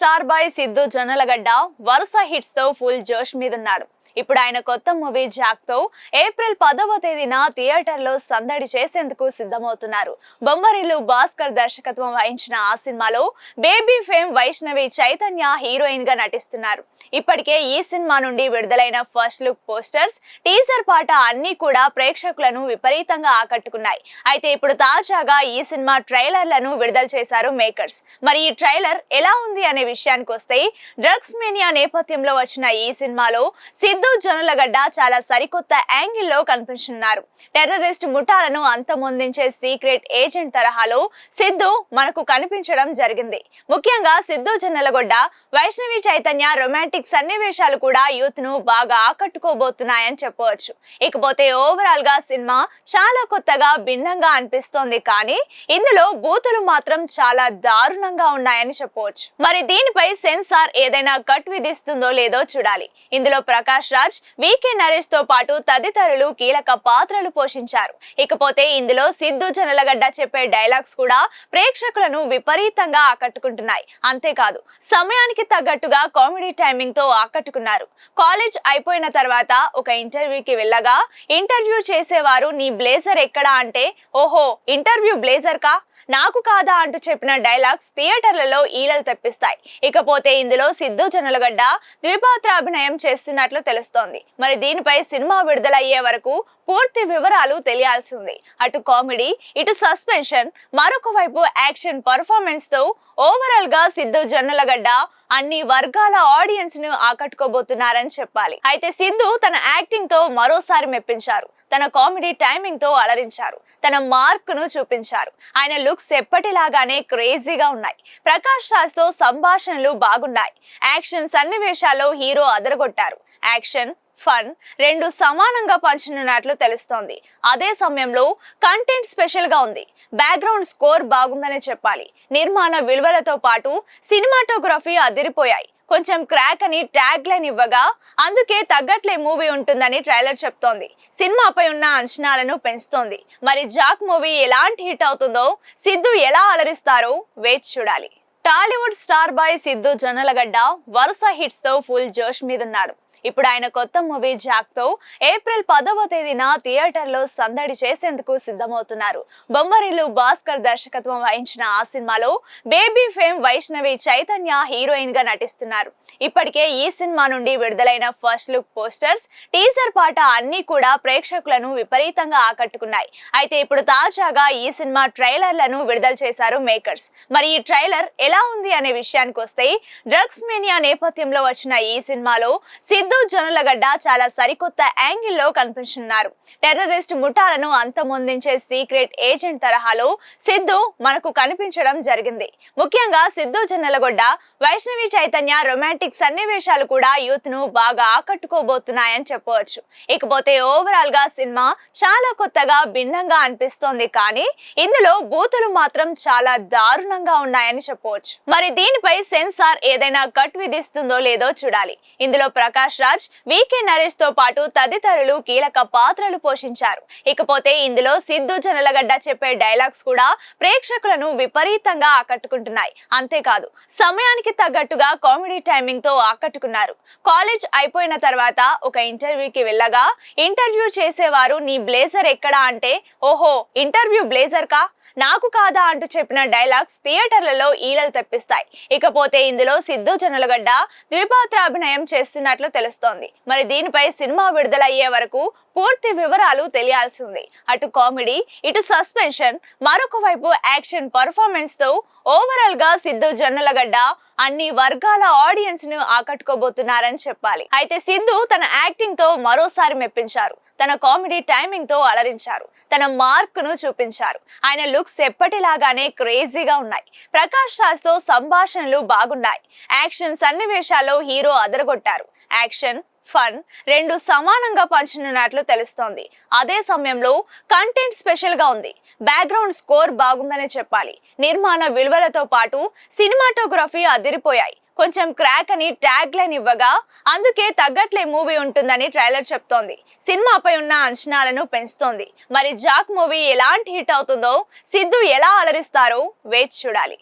Star boy Siddhu Jonnalagadda వరుస hits తో full జోష్ మీదున్నాడు. ఇప్పుడు ఆయన కొత్త మూవీ జాక్ తో ఏప్రిల్ 10వ తేదీన థియేటర్ లో సందడి చేసేందుకు సిద్ధమవుతున్నారు. బొమ్మరిల్లు భాస్కర్ దర్శకత్వం వహించిన ఆ సినిమాలో baby fame Vaishnavi Chaitanya heroine గా నటిస్తున్నారు. ఇప్పటికే ఈ సినిమా నుండి విడుదలైన ఫస్ట్ లుక్ పోస్టర్స్, టీజర్ పాట అన్ని కూడా ప్రేక్షకులను విపరీతంగా ఆకట్టుకున్నాయి. అయితే ఇప్పుడు తాజాగా ఈ సినిమా ట్రైలర్లను విడుదల చేశారు మేకర్స్. మరి ఈ ట్రైలర్ ఎలా ఉంది అనే విషయానికి వస్తే, డ్రగ్స్ మేనియా నేపథ్యంలో వచ్చిన ఈ సినిమాలో సిద్ధు జొన్నలగడ్డ చాలా సరికొత్త యాంగిల్లో కనిపిస్తున్నారు. టెర్రరిస్ట్ ముఠాలను అంతమొందించే సీక్రెట్ ఏజెంట్ తరహాలో సిద్ధు మనకు కనిపించడం జరిగింది. ముఖ్యంగా సిద్ధు జొన్నలగడ్డ, వైష్ణవి చైతన్య రొమాంటిక్ సన్నివేశాలు కూడా యూత్ ను బాగా ఆకట్టుకోబోతున్నాయని చెప్పవచ్చు. ఇకపోతే ఓవరాల్ గా సినిమా చాలా కొత్తగా భిన్నంగా అనిపిస్తోంది. కానీ ఇందులో బూతులు మాత్రం చాలా దారుణంగా ఉన్నాయని చెప్పవచ్చు. మరి దీనిపై సెన్సార్ ఏదైనా కట్ విధిస్తుందో లేదో చూడాలి. ఇందులో ప్రకాష్ రాజ్, వికే నరేష్ తో పాటు తదితరులు కీలక పాత్రలు పోషించారు. ఇకపోతే ఇందులో సిద్ధు జొన్నలగడ్డ చెప్పే డైలాగ్స్ కూడా ప్రేక్షకులను విపరీతంగా ఆకట్టుకుంటున్నాయి. అంతేకాదు, సమయానికి తగ్గట్టుగా కామెడీ టైమింగ్ తో ఆకట్టుకున్నారు. కాలేజ్ అయిపోయిన తర్వాత ఒక ఇంటర్వ్యూకి వెళ్ళగా ఇంటర్వ్యూ చేసేవారు నీ బ్లేజర్ ఎక్కడా అంటే, ఓహో ఇంటర్వ్యూ బ్లేజర్ కా, నాకు కాదా అంటూ చెప్పిన డైలాగ్స్ థియేటర్లలో ఈలలు తెప్పిస్తాయి. ఇకపోతే ఇందులో సిద్ధు జొన్నలగడ్డ ద్విపాత్రాభినయం చేస్తున్నట్లు తెలుస్తోంది. మరి దీనిపై సినిమా విడుదలయ్యే వరకు పూర్తి వివరాలు తెలియాల్సి ఉంది. అటు కామెడీ, ఇటు సస్పెన్షన్, మరొక వైపు యాక్షన్ పర్ఫార్మెన్స్ తో ఓవరాల్ గా సిద్ధు జొన్నలగడ్డ అన్ని వర్గాల ఆడియన్స్ ను ఆకట్టుకోబోతున్నారని చెప్పాలి. అయితే సిద్ధు తన యాక్టింగ్ తో మరోసారి మెప్పించారు. తన కామెడీ టైమింగ్ తో అలరించారు. తన మార్క్ ను చూపించారు. ఆయన లుక్స్ ఎప్పటిలాగానే క్రేజీగా ఉన్నాయి. ప్రకాష్ రాజ్ తో సంభాషణలు బాగున్నాయి. యాక్షన్ సన్నివేశాల్లో హీరో అదరగొట్టారు. యాక్షన్, ఫన్ రెండు సమానంగా పంచనున్నట్లు తెలుస్తోంది. అదే సమయంలో కంటెంట్ స్పెషల్ గా ఉంది. బ్యాక్గ్రౌండ్ స్కోర్ బాగుందనే చెప్పాలి. నిర్మాణ విలువలతో పాటు సినిమాటోగ్రఫీ అదిరిపోయాయి. కొంచెం క్రాక్ అని ట్యాగ్ లైన్ ఇవ్వగా అందుకే తగ్గట్లే మూవీ ఉంటుందని ట్రైలర్ చెప్తోంది. సినిమాపై ఉన్న అంచనాలను పెంచుతోంది. మరి జాక్ మూవీ ఎలాంటి హిట్ అవుతుందో, సిద్ధు ఎలా అలరిస్తారో వేచి చూడాలి. టాలీవుడ్ స్టార్ బాయ్ సిద్ధు జొన్నలగడ్డ వరుస హిట్స్ తో ఫుల్ జోష్ మీదున్నాడు. ఇప్పుడు ఆయన కొత్త మూవీ జాక్ తో ఏప్రిల్ 10వ తేదీన థియేటర్ లో సందడి చేసేందుకు సిద్ధమవుతున్నారు. బొమ్మరిల్లు భాస్కర్ దర్శకత్వం వహించిన ఆ సినిమాలో baby fame Vaishnavi Chaitanya heroine గా నటిస్తున్నారు. ఇప్పటికే ఈ సినిమా నుండి విడుదలైన ఫస్ట్ లుక్ పోస్టర్స్, టీజర్ పాట అన్ని కూడా ప్రేక్షకులను విపరీతంగా ఆకట్టుకున్నాయి. అయితే ఇప్పుడు తాజాగా ఈ సినిమా ట్రైలర్లను విడుదల చేశారు మేకర్స్. మరి ఈ ట్రైలర్ ఎలా ఉంది అనే విషయానికి వస్తే, డ్రగ్స్ మేనియా నేపథ్యంలో వచ్చిన ఈ సినిమాలో సిద్ధు జొన్నలగడ్డ చాలా సరికొత్త యాంగిల్లో కనిపిస్తున్నారు. టెర్రరిస్ట్ ముఠాలను అంతమొందించే సీక్రెట్ ఏజెంట్ తరహాలో సిద్ధు మనకు కనిపించడం జరిగింది. ముఖ్యంగా సిద్ధు జొన్నలగడ్డ, వైష్ణవి చైతన్య రొమాంటిక్ సన్నివేశాలు కూడా యూత్ ను బాగా ఆకట్టుకోబోతున్నాయని చెప్పవచ్చు. ఇకపోతే ఓవరాల్ గా సినిమా చాలా కొత్తగా భిన్నంగా అనిపిస్తోంది. కానీ ఇందులో బూతులు మాత్రం చాలా దారుణంగా ఉన్నాయని చెప్పవచ్చు. మరి దీనిపై సెన్సార్ ఏదైనా కట్ విధిస్తుందో లేదో చూడాలి. ఇందులో ప్రకాష్ రాజ్, వికే నరేష్ తో పాటు తదితరులు కీలక పాత్రలు పోషించారు. ఇకపోతే ఇందులో సిద్ధు జొన్నలగడ్డ చెప్పే డైలాగ్స్ కూడా ప్రేక్షకులను విపరీతంగా ఆకట్టుకుంటున్నాయి. అంతేకాదు, సమయానికి తగ్గట్టుగా కామెడీ టైమింగ్ తో ఆకట్టుకున్నారు. కాలేజ్ అయిపోయిన తర్వాత ఒక ఇంటర్వ్యూకి వెళ్ళగా ఇంటర్వ్యూ చేసేవారు నీ బ్లేజర్ ఎక్కడా అంటే, ఓహో ఇంటర్వ్యూ బ్లేజర్ కా, నాకు కాదా అంటూ చెప్పిన డైలాగ్స్ థియేటర్లలో ఈలలు తెప్పిస్తాయి. ఇకపోతే ఇందులో సిద్ధు జొన్నలగడ్డ ద్విపాత్రాభినయం చేస్తున్నట్లు తెలుస్తోంది. మరి దీనిపై సినిమా విడుదలయ్యే వరకు పూర్తి వివరాలు తెలియాల్సి ఉంది. అటు కామెడీ, ఇటు సస్పెన్షన్, మరొక వైపు యాక్షన్ పర్ఫార్మెన్స్ తో ఓవరాల్ గా సిద్ధు జొన్నలగడ్డ అన్ని వర్గాల ఆడియన్స్ ను ఆకట్టుకోబోతున్నారని చెప్పాలి. అయితే సిద్ధు తన యాక్టింగ్ తో మరోసారి మెప్పించారు. తన కామెడీ టైమింగ్ తో అలరించారు. తన మార్క్ ను చూపించారు. ఆయన లుక్స్ ఎప్పటిలాగానే క్రేజీగా ఉన్నాయి. ప్రకాష్ రాజ్ తో సంభాషణలు బాగున్నాయి. యాక్షన్ సన్నివేశాల్లో హీరో అదరగొట్టారు. యాక్షన్, ఫన్ రెండు సమానంగా పంచనున్నట్లు తెలుస్తోంది. అదే సమయంలో కంటెంట్ స్పెషల్ గా ఉంది. బ్యాక్గ్రౌండ్ స్కోర్ బాగుందనే చెప్పాలి. నిర్మాణ విలువలతో పాటు సినిమాటోగ్రఫీ అదిరిపోయాయి. కొంచెం క్రాక్ అని ట్యాగ్ లైన్ ఇవ్వగా అందుకే తగ్గట్లే మూవీ ఉంటుందని ట్రైలర్ చెప్తోంది. సినిమాపై ఉన్న అంచనాలను పెంచుతోంది. మరి జాక్ మూవీ ఎలాంటి హిట్ అవుతుందో, సిద్ధు ఎలా అలరిస్తారో వేచి చూడాలి.